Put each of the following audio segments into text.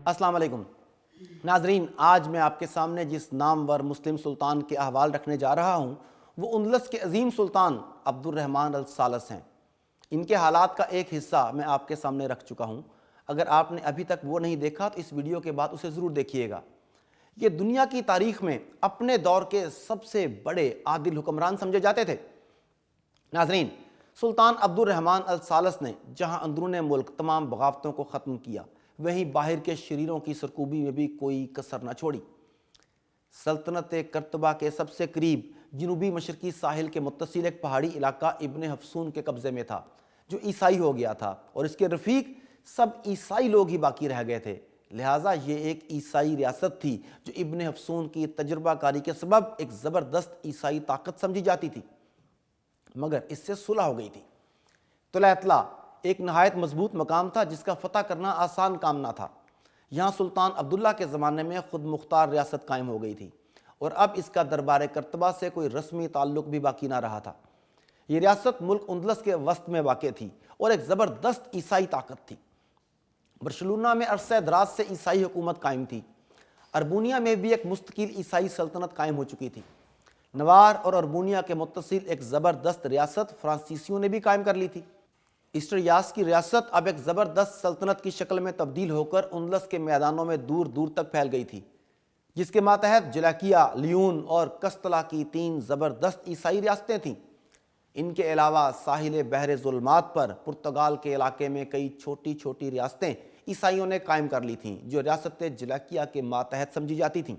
السلام علیکم ناظرین، آج میں آپ کے سامنے جس نامور مسلم سلطان کے احوال رکھنے جا رہا ہوں وہ اندلس کے عظیم سلطان عبد الرحمن الثالث ہیں۔ ان کے حالات کا ایک حصہ میں آپ کے سامنے رکھ چکا ہوں۔ اگر آپ نے ابھی تک وہ نہیں دیکھا تو اس ویڈیو کے بعد اسے ضرور دیکھیے گا۔ یہ دنیا کی تاریخ میں اپنے دور کے سب سے بڑے عادل حکمران سمجھے جاتے تھے۔ ناظرین، سلطان عبد الرحمن الثالث نے جہاں اندرون ملک تمام بغاوتوں کو ختم کیا، وہیں باہر کے شریروں کی سرکوبی میں بھی کوئی کسر نہ چھوڑی۔ سلطنت قرطبہ کے سب سے قریب جنوبی مشرقی ساحل کے متصل ایک پہاڑی علاقہ ابن حفصون کے قبضے میں تھا، جو عیسائی ہو گیا تھا، اور اس کے رفیق سب عیسائی لوگ ہی باقی رہ گئے تھے۔ لہٰذا یہ ایک عیسائی ریاست تھی جو ابن حفصون کی تجربہ کاری کے سبب ایک زبردست عیسائی طاقت سمجھی جاتی تھی، مگر اس سے صلح ہو گئی تھی۔ طلعتلہ ایک نہایت مضبوط مقام تھا جس کا فتح کرنا آسان کام نہ تھا۔ یہاں سلطان عبداللہ کے زمانے میں خود مختار ریاست قائم ہو گئی تھی، اور اب اس کا دربار قرطبہ سے کوئی رسمی تعلق بھی باقی نہ رہا تھا۔ یہ ریاست ملک اندلس کے وسط میں واقع تھی اور ایک زبردست عیسائی طاقت تھی۔ برشلونہ میں عرصہ دراز سے عیسائی حکومت قائم تھی۔ اربونیا میں بھی ایک مستقل عیسائی سلطنت قائم ہو چکی تھی۔ نوار اور اربونیا کے متصل ایک زبردست ریاست فرانسیسیوں نے بھی قائم کر لی تھی۔ اسٹریاس کی ریاست اب ایک زبردست سلطنت کی شکل میں تبدیل ہو کر اندلس کے میدانوں میں دور دور تک پھیل گئی تھی، جس کے ماتحت جلاکیا، لیون اور کستلا کی 3 زبردست عیسائی ریاستیں تھیں۔ ان کے علاوہ ساحل بحر ظلمات پر پرتگال کے علاقے میں کئی چھوٹی چھوٹی ریاستیں عیسائیوں نے قائم کر لی تھیں، جو ریاست جلاکیا کے ماتحت سمجھی جاتی تھیں۔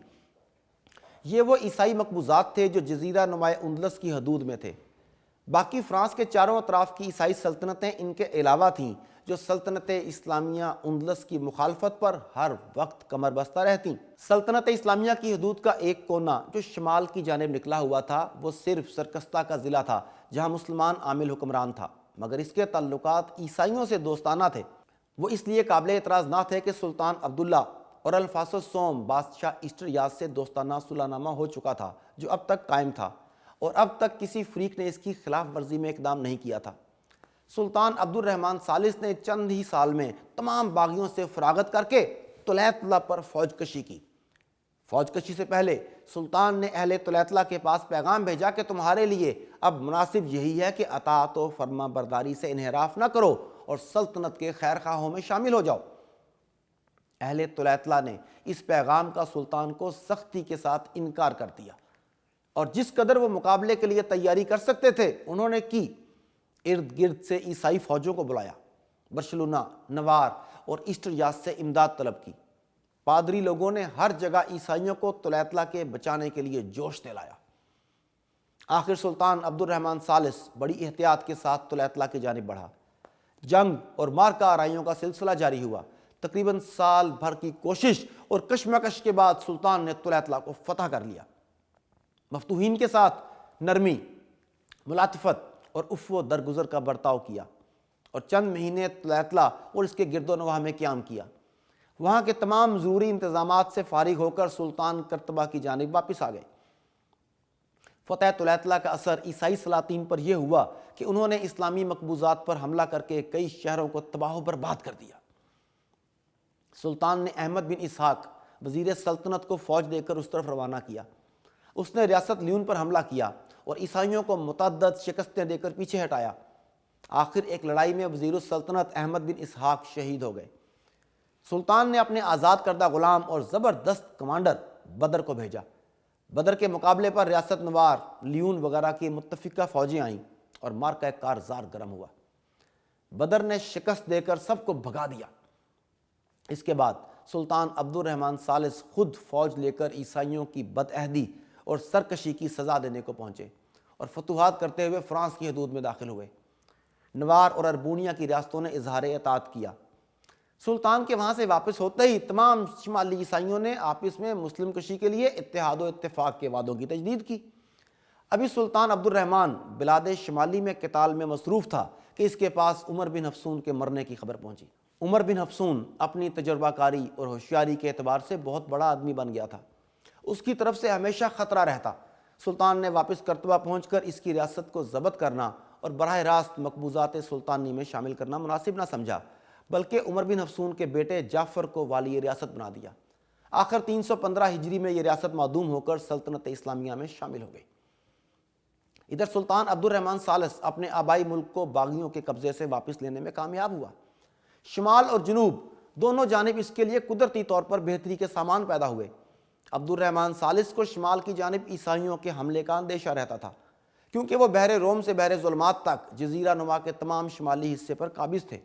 یہ وہ عیسائی مقبوضات تھے جو جزیرہ نماء اندلس کی حدود میں تھے۔ باقی فرانس کے چاروں اطراف کی عیسائی سلطنتیں ان کے علاوہ تھیں، جو سلطنت اسلامیہ اندلس کی مخالفت پر ہر وقت کمر بستہ رہتیں۔ سلطنت اسلامیہ کی حدود کا ایک کونا جو شمال کی جانب نکلا ہوا تھا، وہ صرف سرکستہ کا ضلع تھا جہاں مسلمان عامل حکمران تھا، مگر اس کے تعلقات عیسائیوں سے دوستانہ تھے۔ وہ اس لیے قابل اعتراض نہ تھے کہ سلطان عبداللہ اور الفاس الصوم بادشاہ اسٹریاس سے دوستانہ صلح نامہ ہو چکا تھا، جو اب تک قائم تھا، اور اب تک کسی فریق نے اس کی خلاف ورزی میں اقدام نہیں کیا تھا۔ سلطان عبد الرحمن ثالث نے چند ہی سال میں تمام باغیوں سے فراغت کر کے طلعتلہ پر فوج کشی کی۔ فوج کشی سے پہلے سلطان نے اہل طلعتلہ کے پاس پیغام بھیجا کہ تمہارے لیے اب مناسب یہی ہے کہ اطاعت و فرما برداری سے انحراف نہ کرو اور سلطنت کے خیر خواہوں میں شامل ہو جاؤ۔ اہل طلعتلہ نے اس پیغام کا سلطان کو سختی کے ساتھ انکار کر دیا، اور جس قدر وہ مقابلے کے لیے تیاری کر سکتے تھے انہوں نے کی۔ ارد گرد سے عیسائی فوجوں کو بلایا، برشلونہ، نوار اور اسٹریاس سے امداد طلب کی۔ پادری لوگوں نے ہر جگہ عیسائیوں کو طلعتلہ کے بچانے کے لیے جوش دلایا۔ آخر سلطان عبد الرحمن ثالث بڑی احتیاط کے ساتھ طلعتلہ کی جانب بڑھا۔ جنگ اور مارکہ آرائیوں کا سلسلہ جاری ہوا۔ تقریباً سال بھر کی کوشش اور کشمکش کے بعد سلطان نے طلعتلہ کو فتح کر لیا۔ مفتوحین کے ساتھ نرمی، ملاطفت اور عفو درگزر کا برتاؤ کیا، اور چند مہینے طلعتلہ اور اس کے گرد و نواح میں قیام کیا۔ وہاں کے تمام ضروری انتظامات سے فارغ ہو کر سلطان قرطبہ کی جانب واپس آ گئے۔ فتح طلعتلہ کا اثر عیسائی سلاطین پر یہ ہوا کہ انہوں نے اسلامی مقبوضات پر حملہ کر کے کئی شہروں کو تباہ و برباد کر دیا۔ سلطان نے احمد بن اسحاق وزیر سلطنت کو فوج دے کر اس طرف روانہ کیا۔ اس نے ریاست لیون پر حملہ کیا اور عیسائیوں کو متعدد شکستیں دے کر پیچھے ہٹایا۔ آخر ایک لڑائی میں وزیر السلطنت احمد بن اسحاق شہید ہو گئے۔ سلطان نے اپنے آزاد کردہ غلام اور زبردست کمانڈر بدر کو بھیجا۔ بدر کے مقابلے پر ریاست نوار، لیون وغیرہ کی متفقہ فوجیں آئیں اور مارکہ کارزار گرم ہوا۔ بدر نے شکست دے کر سب کو بھگا دیا۔ اس کے بعد سلطان عبد الرحمن ثالث خود فوج لے کر عیسائیوں کی بدعہدی اور سرکشی کی سزا دینے کو پہنچے اور فتوحات کرتے ہوئے فرانس کی حدود میں داخل ہوئے۔ نوار اور اربونیا کی ریاستوں نے اظہار اطاعت کیا۔ سلطان کے وہاں سے واپس ہوتے ہی تمام شمالی عیسائیوں نے آپس میں مسلم کشی کے لیے اتحاد و اتفاق کے وعدوں کی تجدید کی۔ ابھی سلطان عبد الرحمن بلاد شمالی میں قتال میں مصروف تھا کہ اس کے پاس عمر بن حفصون کے مرنے کی خبر پہنچی۔ عمر بن حفصون اپنی تجربہ کاری اور ہوشیاری کے اعتبار سے بہت بڑا آدمی بن گیا تھا۔ اس کی طرف سے ہمیشہ خطرہ رہتا۔ سلطان نے واپس قرطبہ پہنچ کر اس کی ریاست کو ضبط کرنا اور براہ راست مقبوضات سلطانی میں شامل کرنا مناسب نہ سمجھا، بلکہ عمر بن حفصون کے بیٹے جعفر کو والی ریاست بنا دیا۔ آخر 315 ہجری میں یہ ریاست معدوم ہو کر سلطنت اسلامیہ میں شامل ہو گئی۔ ادھر سلطان عبد الرحمن ثالث اپنے آبائی ملک کو باغیوں کے قبضے سے واپس لینے میں کامیاب ہوا۔ شمال اور جنوب دونوں جانب اس کے لیے قدرتی طور پر بہتری کے سامان پیدا ہوئے۔ عبد الرحمن ثالث کو شمال کی جانب عیسائیوں کے حملے کا اندیشہ رہتا تھا، کیونکہ وہ بحر روم سے بحر ظلمات تک جزیرہ نما کے تمام شمالی حصے پر قابض تھے،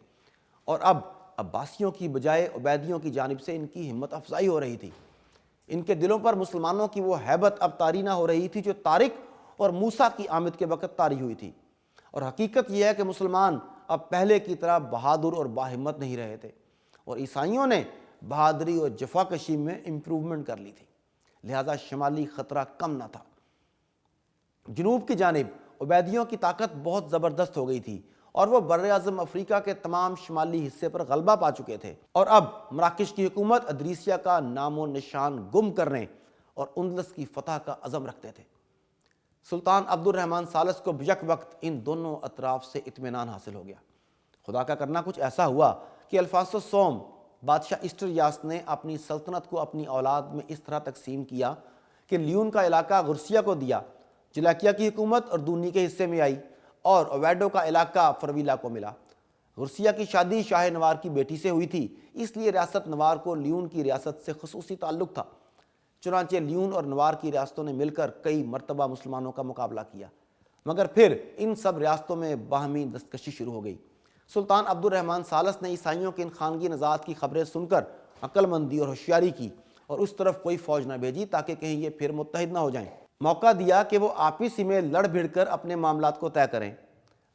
اور اب عباسیوں کی بجائے عبیدیوں کی جانب سے ان کی ہمت افزائی ہو رہی تھی۔ ان کے دلوں پر مسلمانوں کی وہ ہیبت اب طاری نہ ہو رہی تھی جو طارق اور موسیٰ کی آمد کے وقت طاری ہوئی تھی، اور حقیقت یہ ہے کہ مسلمان اب پہلے کی طرح بہادر اور باہمت نہیں رہے تھے، اور عیسائیوں نے بہادری اور جفاکشی میں امپروومنٹ کر لی تھی، لہذا شمالی خطرہ کم نہ تھا۔ جنوب کی جانب عبیدیوں کی طاقت بہت زبردست ہو گئی تھی، اور وہ بر اعظم افریقہ کے تمام شمالی حصے پر غلبہ پا چکے تھے، اور اب مراکش کی حکومت ادریسیہ کا نام و نشان گم کرنے اور اندلس کی فتح کا عزم رکھتے تھے۔ سلطان عبد الرحمن ثالث کو بیک وقت ان دونوں اطراف سے اطمینان حاصل ہو گیا۔ خدا کا کرنا کچھ ایسا ہوا کہ الفانسو سوم بادشاہ اسٹریاس نے اپنی سلطنت کو اپنی اولاد میں اس طرح تقسیم کیا کہ لیون کا علاقہ غرسیہ کو دیا، جلاکیہ کی حکومت اور دونی کے حصے میں آئی، اور اویڈو کا علاقہ فرویلا کو ملا۔ غرسیہ کی شادی شاہ نوار کی بیٹی سے ہوئی تھی، اس لیے ریاست نوار کو لیون کی ریاست سے خصوصی تعلق تھا۔ چنانچہ لیون اور نوار کی ریاستوں نے مل کر کئی مرتبہ مسلمانوں کا مقابلہ کیا، مگر پھر ان سب ریاستوں میں باہمی دستکشی شروع ہو گئی۔ سلطان عبد الرحمن ثالث نے عیسائیوں کے ان خانگی نژاد کی خبریں سن کر عقل مندی اور ہوشیاری کی، اور اس طرف کوئی فوج نہ بھیجی تاکہ کہیں یہ پھر متحد نہ ہو جائیں۔ موقع دیا کہ وہ آپس ہی میں لڑ بھڑ کر اپنے معاملات کو طے کریں۔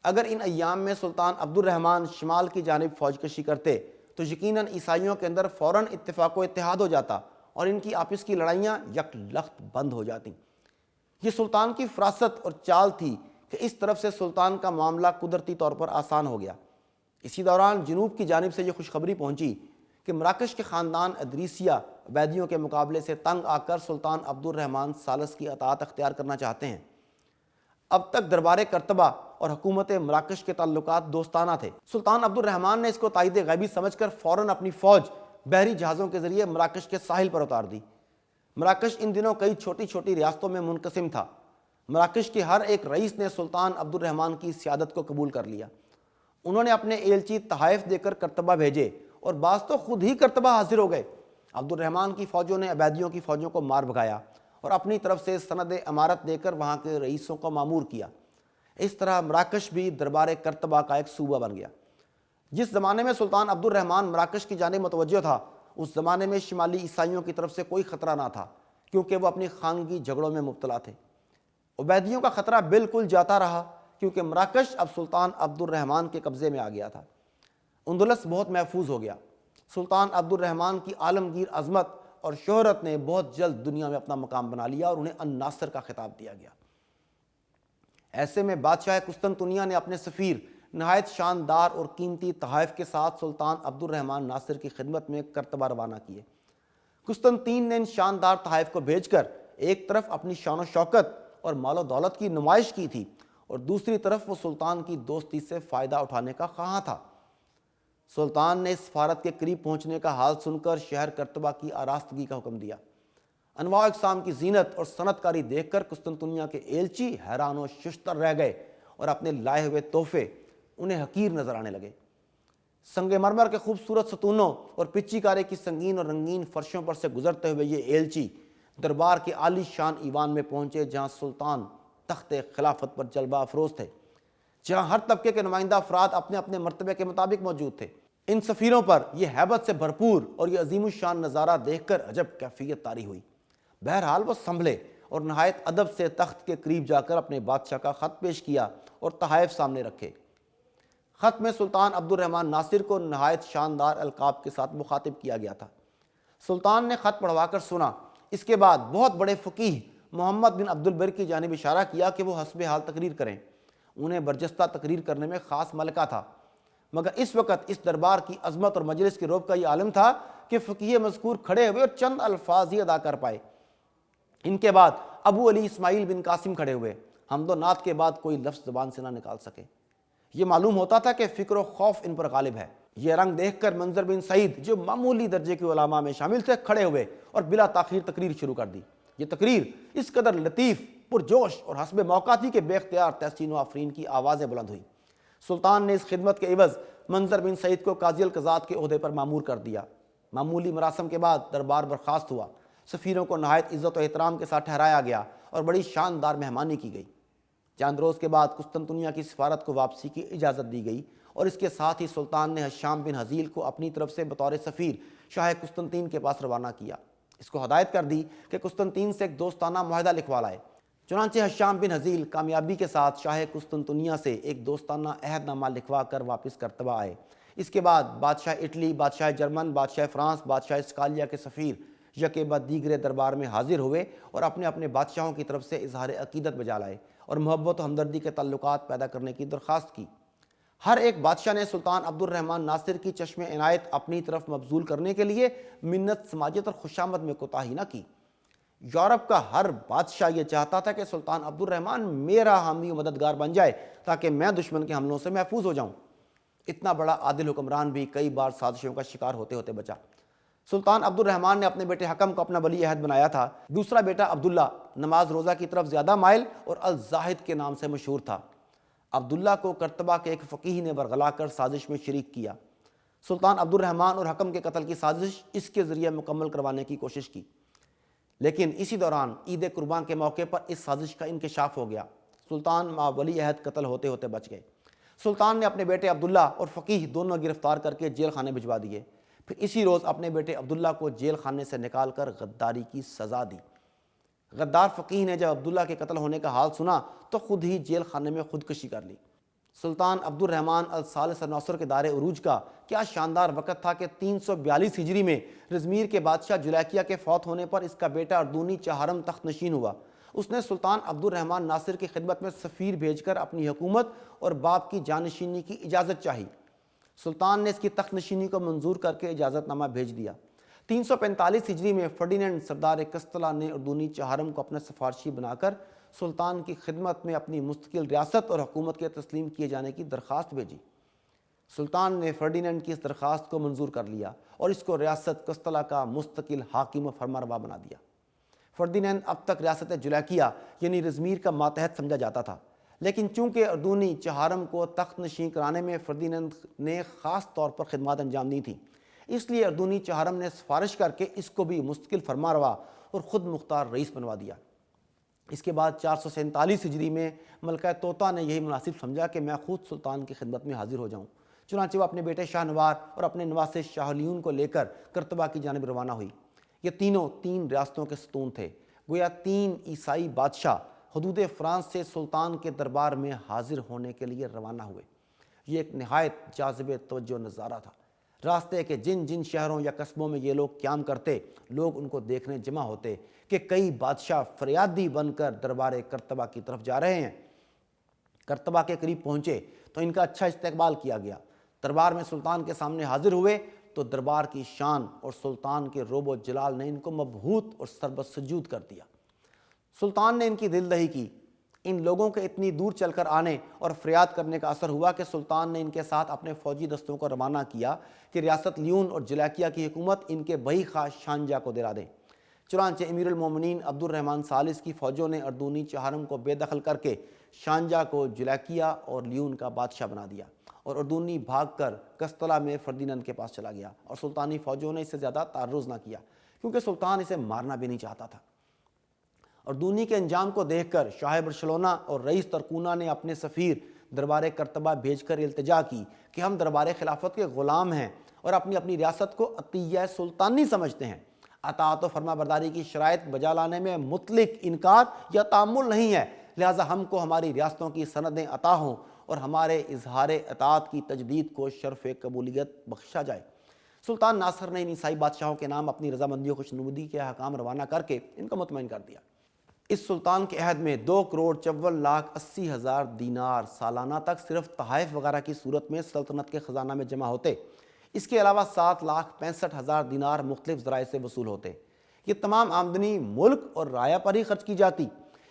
اگر ان ایام میں سلطان عبد الرحمن شمال کی جانب فوج کشی کرتے تو یقیناً عیسائیوں کے اندر فوراً اتفاق و اتحاد ہو جاتا، اور ان کی آپس کی لڑائیاں یک لخت بند ہو جاتی۔ یہ سلطان کی فراست اور چال تھی کہ اس طرف سے سلطان کا معاملہ قدرتی طور پر آسان ہو گیا۔ اسی دوران جنوب کی جانب سے یہ خوشخبری پہنچی کہ مراکش کے خاندان ادریسیہ عبیدیوں کے مقابلے سے تنگ آ کر سلطان عبد الرحمن ثالث کی اطاعت اختیار کرنا چاہتے ہیں۔ اب تک دربار کرتبہ اور حکومت مراکش کے تعلقات دوستانہ تھے۔ سلطان عبد الرحمن نے اس کو تائید غیبی سمجھ کر فوراً اپنی فوج بحری جہازوں کے ذریعے مراکش کے ساحل پر اتار دی۔ مراکش ان دنوں کئی چھوٹی چھوٹی ریاستوں میں منقسم تھا۔ مراکش کے ہر ایک رئیس نے سلطان عبد الرحمن کی سیادت کو قبول کر لیا۔ انہوں نے اپنے ایلچی تحائف دے کر کرتبہ بھیجے، اور بعض تو خود ہی کرتبہ حاضر ہو گئے۔ عبد الرحمن کی فوجوں نے عبیدیوں کی فوجوں کو مار بھگایا، اور اپنی طرف سے سند امارت دے کر وہاں کے رئیسوں کو مامور کیا۔ اس طرح مراکش بھی دربار کرتبہ کا ایک صوبہ بن گیا۔ جس زمانے میں سلطان عبد الرحمن مراکش کی جانب متوجہ تھا، اس زمانے میں شمالی عیسائیوں کی طرف سے کوئی خطرہ نہ تھا، کیونکہ وہ اپنی خانگی جھگڑوں میں مبتلا تھے۔ عبیدیوں کا خطرہ بالکل جاتا رہا، کیونکہ مراکش اب سلطان عبد الرحمن کے قبضے میں آ گیا تھا۔ اندلس بہت محفوظ ہو گیا۔ سلطان عبد الرحمن کی عالمگیر عظمت اور شہرت نے بہت جلد دنیا میں اپنا مقام بنا لیا، اور انہیں الناصر کا خطاب دیا گیا۔ ایسے میں بادشاہ قسطنطنیہ نے اپنے سفیر نہایت شاندار اور قیمتی تحائف کے ساتھ سلطان عبد الرحمن ناصر کی خدمت میں کرتبہ روانہ کیے۔ قسطنطین نے ان شاندار تحائف کو بھیج کر ایک طرف اپنی شان و شوکت اور مال و دولت کی نمائش کی تھی، اور دوسری طرف وہ سلطان کی دوستی سے فائدہ اٹھانے کا خواہاں تھا۔ سلطان نے سفارت کے قریب پہنچنے کا حال سن کر شہر کرتبہ کی آراستگی کا حکم دیا۔ انواع اقسام کی زینت اور صنعت کاری دیکھ کر قسطنطنیہ کے ایلچی حیران و ششدر رہ گئے، اور اپنے لائے ہوئے تحفے انہیں حقیر نظر آنے لگے۔ سنگ مرمر کے خوبصورت ستونوں اور پچی کارے کی سنگین اور رنگین فرشوں پر سے گزرتے ہوئے یہ ایلچی دربار کے عالی شان ایوان میں پہنچے، جہاں سلطان تخت خلافت پر جلوہ افروز تھے، جہاں ہر طبقے کے نمائندہ افراد اپنے اپنے مرتبے کے مطابق موجود تھے۔ ان سفیروں پر یہ ہیبت سے بھرپور اور یہ عظیم الشان نظارہ دیکھ کر عجب کیفیت طاری ہوئی۔ بہرحال وہ سنبھلے اور نہایت ادب سے تخت کے قریب جا کر اپنے بادشاہ کا خط پیش کیا اور تحائف سامنے رکھے۔ خط میں سلطان عبد الرحمن ناصر کو نہایت شاندار القاب کے ساتھ مخاطب کیا گیا تھا۔ سلطان نے خط پڑھوا کر سنا۔ اس کے بعد بہت بڑے فقیہ محمد بن عبد البر کی جانب اشارہ کیا کہ وہ حسب حال تقریر کریں۔ انہیں برجستہ تقریر کرنے میں خاص ملکہ تھا، مگر اس وقت اس دربار کی عظمت اور مجلس کے رعب کا یہ عالم تھا کہ فقیہ مذکور کھڑے ہوئے اور چند الفاظ ہی ادا کر پائے۔ ان کے بعد ابو علی اسماعیل بن قاسم کھڑے ہوئے۔ حمد و نعت کے بعد کوئی لفظ زبان سے نہ نکال سکے۔ یہ معلوم ہوتا تھا کہ فکر و خوف ان پر غالب ہے۔ یہ رنگ دیکھ کر منظر بن سعید، جو معمولی درجے کے علماء میں شامل تھے، کھڑے ہوئے اور بلا تاخیر تقریر شروع کر دی۔ یہ تقریر اس قدر لطیف، پرجوش اور حسب موقع تھی کہ بے اختیار تحسین و آفرین کی آوازیں بلند ہوئی۔ سلطان نے اس خدمت کے عوض منظر بن سعید کو قاضی القضات کے عہدے پر مامور کر دیا۔ معمولی مراسم کے بعد دربار برخاست ہوا۔ سفیروں کو نہایت عزت و احترام کے ساتھ ٹھہرایا گیا اور بڑی شاندار مہمانی کی گئی۔ چند روز کے بعد قسطنطنیہ کی سفارت کو واپسی کی اجازت دی گئی اور اس کے ساتھ ہی سلطان نے حشام بن حزیل کو اپنی طرف سے بطور سفیر شاہ قسطنطین کے پاس روانہ کیا۔ اس کو ہدایت کر دی کہ قسطنطین سے ایک دوستانہ معاہدہ لکھوا لائے۔ چنانچہ حشام بن حزیل کامیابی کے ساتھ شاہ قسطنطنیہ سے ایک دوستانہ عہد نامہ لکھوا کر واپس کرتبہ آئے۔ اس کے بعد بادشاہ اٹلی، بادشاہ جرمن، بادشاہ فرانس، بادشاہ اسکالیا کے سفیر یکے بعد دیگرے دربار میں حاضر ہوئے اور اپنے اپنے بادشاہوں کی طرف سے اظہار عقیدت بجا لائے اور محبت و ہمدردی کے تعلقات پیدا کرنے کی درخواست کی۔ ہر ایک بادشاہ نے سلطان عبد الرحمن ناصر کی چشم عنایت اپنی طرف مبذول کرنے کے لیے منت، سماجت اور خوشامد میں کوتاہی نہ کی۔ یورپ کا ہر بادشاہ یہ چاہتا تھا کہ سلطان عبد الرحمن میرا حامی و مددگار بن جائے تاکہ میں دشمن کے حملوں سے محفوظ ہو جاؤں۔ اتنا بڑا عادل حکمران بھی کئی بار سازشوں کا شکار ہوتے ہوتے بچا۔ سلطان عبد الرحمن نے اپنے بیٹے حکم کو اپنا ولی عہد بنایا تھا۔ دوسرا بیٹا عبداللہ نماز روزہ کی طرف زیادہ مائل اور الزاہد کے نام سے مشہور تھا۔ عبداللہ کو کرتبہ کے ایک فقیہ نے ورغلا کر سازش میں شریک کیا۔ سلطان عبد الرحمن اور حکم کے قتل کی سازش اس کے ذریعے مکمل کروانے کی کوشش کی، لیکن اسی دوران عید قربان کے موقع پر اس سازش کا انکشاف ہو گیا۔ سلطان مع ولی عہد قتل ہوتے ہوتے بچ گئے۔ سلطان نے اپنے بیٹے عبداللہ اور فقیہ دونوں گرفتار کر کے جیل خانے بھجوا دیے، پھر اسی روز اپنے بیٹے عبداللہ کو جیل خانے سے نکال کر غداری کی سزا دی۔ غدار فقیہ نے جب عبداللہ کے قتل ہونے کا حال سنا تو خود ہی جیل خانے میں خودکشی کر لی۔ سلطان عبد الرحمن الثالث ناصر کے دار عروج کا کیا شاندار وقت تھا کہ 342 ہجری میں رزمیر کے بادشاہ جولیکیا کے فوت ہونے پر اس کا بیٹا اردونی چہارم تخت نشین ہوا۔ اس نے سلطان عبد الرحمن ناصر کی خدمت میں سفیر بھیج کر اپنی حکومت اور باپ کی جانشینی کی اجازت چاہی۔ سلطان نے اس کی تخت نشینی کو منظور کر کے اجازت نامہ بھیج دیا۔ 345 ہجری میں فرڈینینڈ سردار کستلا نے اردونی چہارم کو اپنا سفارشی بنا کر سلطان کی خدمت میں اپنی مستقل ریاست اور حکومت کے تسلیم کیے جانے کی درخواست بھیجی۔ سلطان نے فرڈینینڈ کی اس درخواست کو منظور کر لیا اور اس کو ریاست کستلا کا مستقل حاکم و فرمانروا بنا دیا۔ فرڈینینڈ اب تک ریاست جولیکیا یعنی رزمیر کا ماتحت سمجھا جاتا تھا، لیکن چونکہ اردونی چہارم کو تخت نشین کرانے میں فرڈینینڈ نے خاص طور پر خدمات انجام دی تھیں، اس لیے اردونی چہارم نے سفارش کر کے اس کو بھی مستقل فرمانروا اور خود مختار رئیس بنوا دیا۔ اس کے بعد 447 ہجری میں ملکہ طوطا نے یہی مناسب سمجھا کہ میں خود سلطان کی خدمت میں حاضر ہو جاؤں۔ چنانچہ وہ اپنے بیٹے شاہ نوار اور اپنے نواسے شاہ لیون کو لے کر کرتبہ کی جانب روانہ ہوئی۔ یہ تینوں 3 ریاستوں کے ستون تھے، گویا 3 عیسائی بادشاہ حدود فرانس سے سلطان کے دربار میں حاضر ہونے کے لیے روانہ ہوئے۔ یہ ایک نہایت جاذب توجہ نظارہ تھا۔ راستے کے جن جن شہروں یا قصبوں میں یہ لوگ قیام کرتے، لوگ ان کو دیکھنے جمع ہوتے کہ کئی بادشاہ فریادی بن کر دربار کرتبہ کی طرف جا رہے ہیں۔ کرتبہ کے قریب پہنچے تو ان کا اچھا استقبال کیا گیا۔ دربار میں سلطان کے سامنے حاضر ہوئے تو دربار کی شان اور سلطان کے روب و جلال نے ان کو مبہوت اور سربسجود کر دیا۔ سلطان نے ان کی دل دہی کی۔ ان لوگوں کے اتنی دور چل کر آنے اور فریاد کرنے کا اثر ہوا کہ سلطان نے ان کے ساتھ اپنے فوجی دستوں کو روانہ کیا کہ ریاست لیون اور جولیکیا کی حکومت ان کے بہی خواہ شانجہ کو دلا دیں۔ چنانچہ امیر المومنین عبد الرحمن ثالث کی فوجوں نے اردونی چہارم کو بے دخل کر کے شانجہ کو جولیکیا اور لیون کا بادشاہ بنا دیا، اور اردونی بھاگ کر کستلا میں فرڈینینڈ کے پاس چلا گیا، اور سلطانی فوجوں نے اس سے زیادہ تعرض نہ کیا کیونکہ سلطان اسے مارنا بھی نہیں چاہتا تھا۔ اردونی کے انجام کو دیکھ کر شاہ برشلونہ اور رئیس ترکونہ نے اپنے سفیر دربار کرتبہ بھیج کر التجا کی کہ ہم دربار خلافت کے غلام ہیں اور اپنی اپنی ریاست کو عطیہ سلطانی سمجھتے ہیں۔ اطاعت و فرما برداری کی شرائط بجا لانے میں مطلق انکار یا تعامل نہیں ہے، لہٰذا ہم کو ہماری ریاستوں کی سندیں عطا ہوں اور ہمارے اظہار اطاعت کی تجدید کو شرف قبولیت بخشا جائے۔ سلطان ناصر نے ان عیسائی بادشاہوں کے نام اپنی رضامندی و خوشنودی کے احکام روانہ کر کے ان کو مطمئن کر دیا۔ اس سلطان کے عہد میں 2,54,80,000 دینار سالانہ تک صرف تحائف وغیرہ کی صورت میں سلطنت کے خزانہ میں جمع ہوتے۔ اس کے علاوہ 7,65,000 دینار مختلف ذرائع سے وصول ہوتے۔ یہ تمام آمدنی ملک اور رعایا پر ہی خرچ کی جاتی۔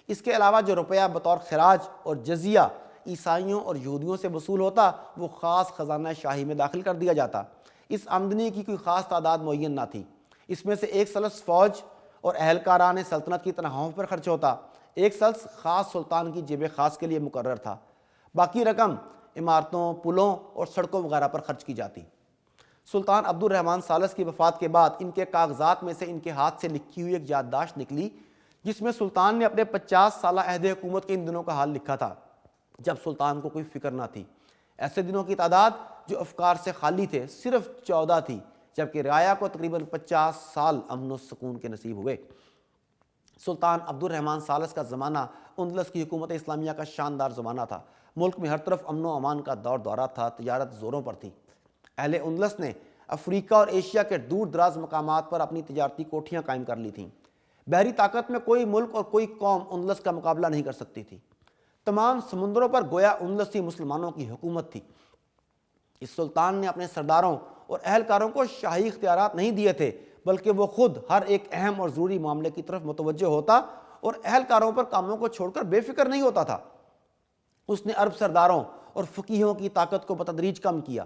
اس کے علاوہ جو روپیہ بطور خراج اور جزیہ عیسائیوں اور یہودیوں سے وصول ہوتا وہ خاص خزانہ شاہی میں داخل کر دیا جاتا۔ اس آمدنی کی کوئی خاص تعداد معین نہ تھی۔ اس میں سے ایک ثلث فوج اور اہلکاران سلطنت کی تنخواہوں پر خرچ ہوتا، ایک ثلث خاص سلطان کی جیب خاص کے لیے مقرر تھا، باقی رقم عمارتوں، پلوں اور سڑکوں وغیرہ پر خرچ کی جاتی۔ سلطان عبد الرحمن ثالث کی وفات کے بعد ان کے کاغذات میں سے ان کے ہاتھ سے لکھی ہوئی ایک یادداشت نکلی جس میں سلطان نے اپنے 50 سالہ عہد حکومت کے ان دنوں کا حال لکھا تھا جب سلطان کو کوئی فکر نہ تھی۔ ایسے دنوں کی تعداد جو افکار سے خالی تھے صرف 14 تھی، جبکہ رعایا کو تقریباً 50 سال امن و سکون کے نصیب ہوئے۔ سلطان عبد الرحمن ثالث کا زمانہ اندلس کی حکومت اسلامیہ کا شاندار زمانہ تھا۔ ملک میں ہر طرف امن و امان کا دور دورہ تھا، تجارت زوروں پر تھی۔ اہل اندلس نے افریقہ اور ایشیا کے دور دراز مقامات پر اپنی تجارتی کوٹھیاں قائم کر لی تھیں۔ بحری طاقت میں کوئی ملک اور کوئی قوم اندلس کا مقابلہ نہیں کر سکتی تھی۔ تمام سمندروں پر گویا اندلسی مسلمانوں کی حکومت تھی۔ اس سلطان نے اپنے سرداروں اور اہلکاروں کو شاہی اختیارات نہیں دیے تھے، بلکہ وہ خود ہر ایک اہم اور ضروری معاملے کی طرف متوجہ ہوتا اور اہلکاروں پر کاموں کو چھوڑ کر بے فکر نہیں ہوتا تھا۔ اس نے عرب سرداروں اور فقیہوں کی طاقت کو بتدریج کم کیا،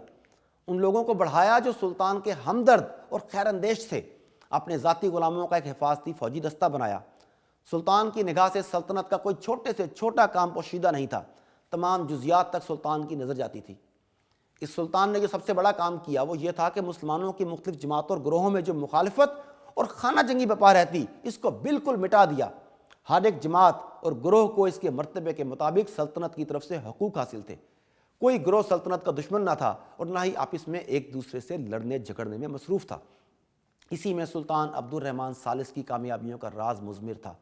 ان لوگوں کو بڑھایا جو سلطان کے ہمدرد اور خیر اندیش تھے، اپنے ذاتی غلاموں کا ایک حفاظتی فوجی دستہ بنایا۔ سلطان کی نگاہ سے سلطنت کا کوئی چھوٹے سے چھوٹا کام پوشیدہ نہیں تھا، تمام جزیات تک سلطان کی نظر جاتی تھی۔ اس سلطان نے جو سب سے بڑا کام کیا وہ یہ تھا کہ مسلمانوں کی مختلف جماعتوں اور گروہوں میں جو مخالفت اور خانہ جنگی بپا رہتی اس کو بالکل مٹا دیا۔ ہر ایک جماعت اور گروہ کو اس کے مرتبے کے مطابق سلطنت کی طرف سے حقوق حاصل تھے۔ کوئی گروہ سلطنت کا دشمن نہ تھا اور نہ ہی آپس میں ایک دوسرے سے لڑنے جھگڑنے میں مصروف تھا۔ اسی میں سلطان عبد الرحمن ثالث کی کامیابیوں کا راز مضمر تھا،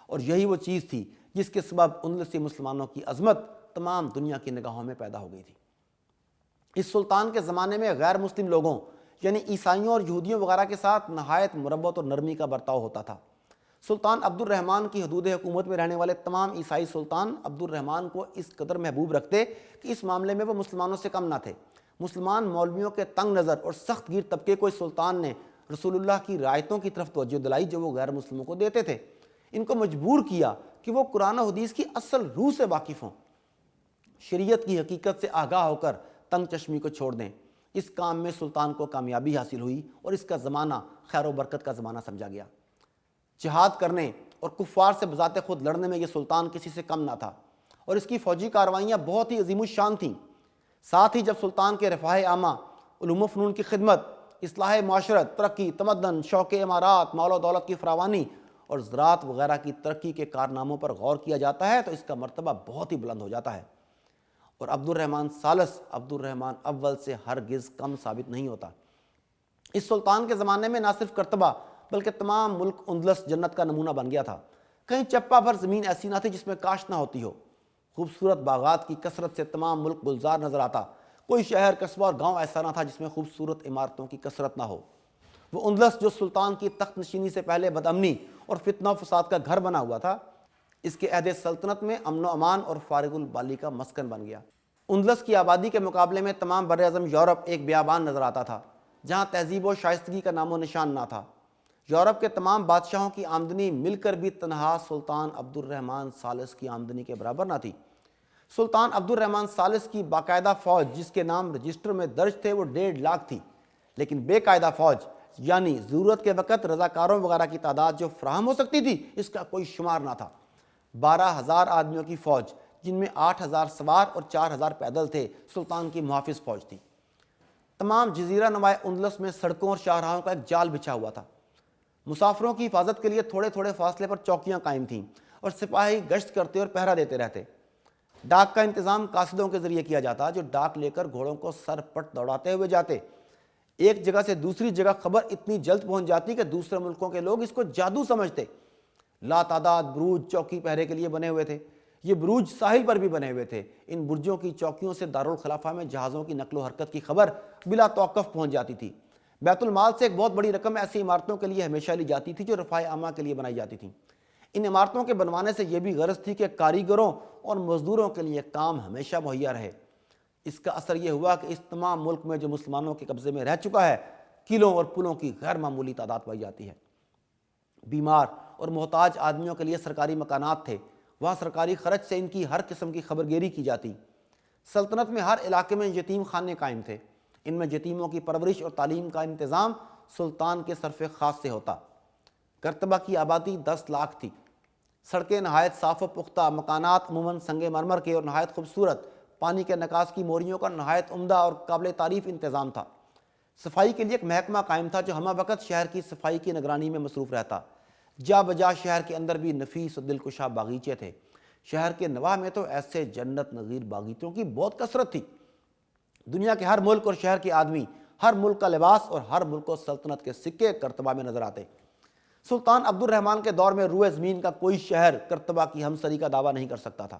اور یہی وہ چیز تھی جس کے سبب اندلسی مسلمانوں کی عظمت تمام دنیا کی نگاہوں میں پیدا ہو گئی تھی۔ اس سلطان کے زمانے میں غیر مسلم لوگوں یعنی عیسائیوں اور یہودیوں وغیرہ کے ساتھ نہایت مربت اور نرمی کا برتاؤ ہوتا تھا۔ سلطان عبد الرحمن کی حدود حکومت میں رہنے والے تمام عیسائی سلطان عبد الرحمن کو اس قدر محبوب رکھتے کہ اس معاملے میں وہ مسلمانوں سے کم نہ تھے۔ مسلمان مولویوں کے تنگ نظر اور سخت گیر طبقے کو اس سلطان نے رسول اللہ کی رعایتوں کی طرف توجہ دلائی جو وہ غیر مسلموں کو دیتے تھے۔ ان کو مجبور کیا کہ وہ قرآن و حدیث کی اصل روح سے واقف ہوں، شریعت کی حقیقت سے آگاہ ہو کر تنگ چشمی کو چھوڑ دیں۔ اس کام میں سلطان کو کامیابی حاصل ہوئی اور اس کا زمانہ خیر و برکت کا زمانہ سمجھا گیا۔ جہاد کرنے اور کفار سے بذات خود لڑنے میں یہ سلطان کسی سے کم نہ تھا، اور اس کی فوجی کارروائیاں بہت ہی عظیم الشان تھیں۔ ساتھ ہی جب سلطان کے رفاہ عامہ، علوم و فنون کی خدمت، اصلاح معاشرت، ترقی، تمدن، شوق امارات، مال و دولت کی فراوانی اور زراعت وغیرہ کی ترقی کے کارناموں پر غور کیا جاتا ہے تو اس کا مرتبہ بہت ہی بلند ہو جاتا ہے، اور عبد الرحمن ثالث عبد الرحمن اول سے ہرگز کم ثابت نہیں ہوتا۔ اس سلطان کے زمانے میں نہ صرف کرتبہ بلکہ تمام ملک اندلس جنت کا نمونہ بن گیا تھا۔ کہیں چپا بھر زمین ایسی نہ تھی جس میں کاشت نہ ہوتی ہو، خوبصورت باغات کی کثرت سے تمام ملک گلزار نظر آتا، کوئی شہر، قصبہ اور گاؤں ایسا نہ تھا جس میں خوبصورت عمارتوں کی کثرت نہ ہو۔ وہ اندلس جو سلطان کی تخت نشینی سے پہلے بدامنی اور فتنہ و فساد کا گھر بنا ہوا تھا، اس کے عہد سلطنت میں امن و امان اور فارغ البالی کا مسکن بن گیا۔ اندلس کی آبادی کے مقابلے میں تمام بر اعظم یورپ ایک بیابان نظر آتا تھا جہاں تہذیب و شائستگی کا نام و نشان نہ تھا۔ یورپ کے تمام بادشاہوں کی آمدنی مل کر بھی تنہا سلطان عبد الرحمن ثالث کی آمدنی کے برابر نہ تھی۔ سلطان عبد الرحمن ثالث کی باقاعدہ فوج جس کے نام رجسٹر میں درج تھے وہ 1.5 لاکھ تھی، لیکن بے قاعدہ فوج یعنی ضرورت کے وقت رضاکاروں وغیرہ کی تعداد جو فراہم ہو سکتی تھی اس کا کوئی شمار نہ تھا۔ 12,000 آدمیوں کی فوج جن میں 8,000 سوار اور 4,000 پیدل تھے سلطان کی محافظ فوج تھی۔ تمام جزیرہ نمائے اندلس میں سڑکوں اور شاہراہوں کا ایک جال بچھا ہوا تھا۔ مسافروں کی حفاظت کے لیے تھوڑے تھوڑے فاصلے پر چوکیاں قائم تھیں اور سپاہی گشت کرتے اور پہرا دیتے رہتے۔ ڈاک کا انتظام قاصدوں کے ذریعے کیا جاتا جو ڈاک لے کر گھوڑوں کو سر پٹ دوڑاتے ہوئے جاتے۔ ایک جگہ سے دوسری جگہ خبر اتنی جلد پہنچ جاتی کہ دوسرے ملکوں کے لوگ اس کو جادو سمجھتے۔ لا تعداد بروج چوکی پہرے کے لیے بنے ہوئے تھے۔ یہ بروج ساحل پر بھی بنے ہوئے تھے۔ ان برجوں کی چوکیوں سے دارالخلافہ میں جہازوں کی نقل و حرکت کی خبر بلا توقف پہنچ جاتی تھی۔ بیت المال سے ایک بہت بڑی رقم ایسی عمارتوں کے لیے ہمیشہ لی جاتی تھی جو رفاہ عامہ کے لیے بنائی جاتی تھیں۔ ان عمارتوں کے بنوانے سے یہ بھی غرض تھی کہ کاریگروں اور مزدوروں کے لیے کام ہمیشہ مہیا رہے۔ اس کا اثر یہ ہوا کہ اس تمام ملک میں جو مسلمانوں کے قبضے میں رہ چکا ہے، قلعوں اور پلوں کی غیر معمولی تعداد پائی جاتی ہے۔ بیمار اور محتاج آدمیوں کے لیے سرکاری مکانات تھے وہاں سرکاری خرچ سے ان کی ہر قسم کی خبر گیری کی جاتی۔ سلطنت میں ہر علاقے میں یتیم خانے قائم تھے، ان میں یتیموں کی پرورش اور تعلیم کا انتظام سلطان کے صرف خاص سے ہوتا۔ کرتبہ کی آبادی 10 لاکھ تھی۔ سڑکیں نہایت صاف و پختہ، مکانات عموماً سنگ مرمر کے اور نہایت خوبصورت، پانی کے نکاس کی موریوں کا نہایت عمدہ اور قابل تعریف انتظام تھا۔ صفائی کے لیے ایک محکمہ قائم تھا جو ہمہ وقت شہر کی صفائی کی نگرانی میں مصروف رہتا۔ جا بجا شہر کے اندر بھی نفیس و دلکشا باغیچے تھے۔ شہر کے نواح میں تو ایسے جنت نظیر باغیچوں کی بہت کثرت تھی۔ دنیا کے ہر ملک اور شہر کے آدمی، ہر ملک کا لباس اور ہر ملک و سلطنت کے سکے کرتبہ میں نظر آتے۔ سلطان عبد الرحمن کے دور میں روئے زمین کا کوئی شہر کرتبہ کی ہمسری کا دعویٰ نہیں کر سکتا تھا۔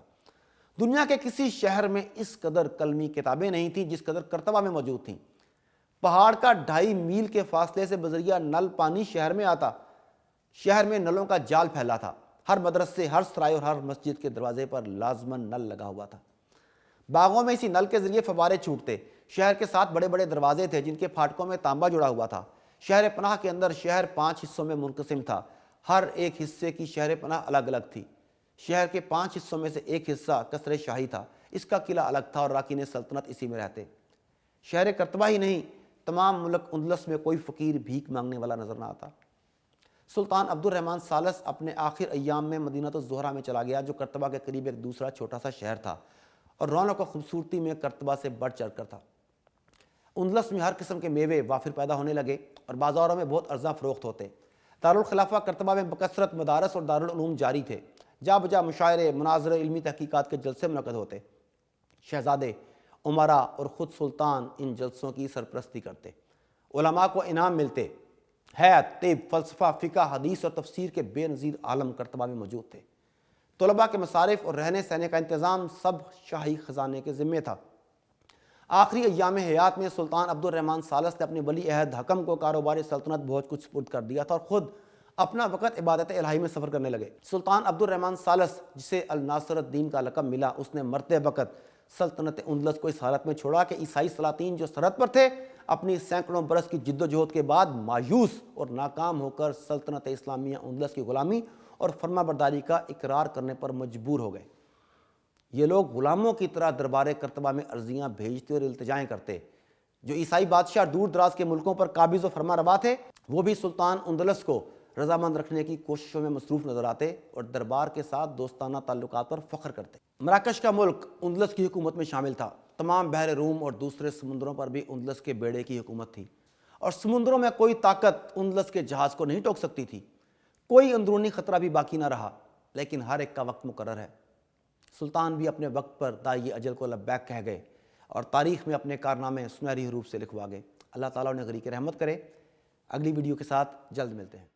دنیا کے کسی شہر میں اس قدر کلمی کتابیں نہیں تھیں جس قدر کرتبہ میں موجود تھیں۔ پہاڑ کا 2.5 میل کے فاصلے سے بذریعہ نل پانی شہر میں آتا۔ شہر میں نلوں کا جال پھیلا تھا۔ ہر مدرسے، ہر سرائے اور ہر مسجد کے دروازے پر لازماً نل لگا ہوا تھا۔ باغوں میں اسی نل کے ذریعے فوارے چھوٹتے۔ شہر کے 7 بڑے بڑے دروازے تھے جن کے پھاٹکوں میں تانبا جڑا ہوا تھا۔ شہر پناہ کے اندر شہر 5 حصوں میں منقسم تھا۔ ہر ایک حصے کی شہر پناہ الگ الگ تھی۔ شہر کے 5 حصوں میں سے ایک حصہ قصر شاہی تھا، اس کا قلعہ الگ تھا اور راکین سلطنت اسی میں رہتے۔ شہر کرتبہ ہی نہیں، تمام ملک اندلس میں کوئی فقیر بھیک مانگنے والا نظر نہ آتا۔ سلطان عبد الرحمن ثالث اپنے آخر ایام میں مدینہ الزہرہ میں چلا گیا جو کرتبہ کے قریب ایک دوسرا چھوٹا سا شہر تھا اور رونق و خوبصورتی میں کرتبہ سے بڑھ چڑھ کر تھا۔ اندلس میں ہر قسم کے میوے وافر پیدا ہونے لگے اور بازاروں میں بہت ارزاں فروخت ہوتے۔ دارالخلافہ کرتبہ میں بکثرت مدارس اور دارالعلوم جاری تھے۔ جا بجا مشاعرے، مناظرے، علمی تحقیقات کے جلسے منعقد ہوتے۔ شہزادے، امراء اور خود سلطان ان جلسوں کی سرپرستی کرتے۔ علماء کو انعام ملتے۔ حیات، طب، فلسفہ، فقہ، حدیث اور تفسیر کے بے نظیر عالم کرتبہ میں موجود تھے۔ طلباء کے مصارف اور رہنے سہنے کا انتظام سب شاہی خزانے کے ذمے تھا۔ آخری ایام حیات میں سلطان عبد الرحمن ثالث نے اپنے ولی عہد حکم کو کاروبار سلطنت بہت کچھ سپرد کر دیا تھا اور خود اپنا وقت عبادت الہی میں سفر کرنے لگے۔ سلطان عبد الرحمن ثالث جسے الناصر الدین کا لقب ملا، اس نے مرتے وقت سلطنت اندلس کو اس حالت میں چھوڑا کہ عیسائی سلاطین جو سرحد پر تھے اپنی سینکڑوں برس کی جد و جہد کے بعد مایوس اور ناکام ہو کر سلطنت اسلامیہ اندلس کی غلامی اور فرما برداری کا اقرار کرنے پر مجبور ہو گئے۔ یہ لوگ غلاموں کی طرح دربار کرتبہ میں عرضیاں بھیجتے اور التجائیں کرتے۔ جو عیسائی بادشاہ دور دراز کے ملکوں پر قابض و فرما روا تھے وہ بھی سلطان اندلس کو رضامند رکھنے کی کوششوں میں مصروف نظر آتے اور دربار کے ساتھ دوستانہ تعلقات پر فخر کرتے۔ مراکش کا ملک اندلس کی حکومت میں شامل تھا۔ تمام بحر روم اور دوسرے سمندروں پر بھی اندلس کے بیڑے کی حکومت تھی اور سمندروں میں کوئی طاقت اندلس کے جہاز کو نہیں ٹوک سکتی تھی۔ کوئی اندرونی خطرہ بھی باقی نہ رہا، لیکن ہر ایک کا وقت مقرر ہے۔ سلطان بھی اپنے وقت پر داعی اجل کو لبیک کہہ گئے اور تاریخ میں اپنے کارنامے سنہری حروف سے لکھوا گئے۔ اللہ تعالیٰ انہیں غریق رحمت کرے۔ اگلی ویڈیو کے ساتھ جلد ملتے ہیں۔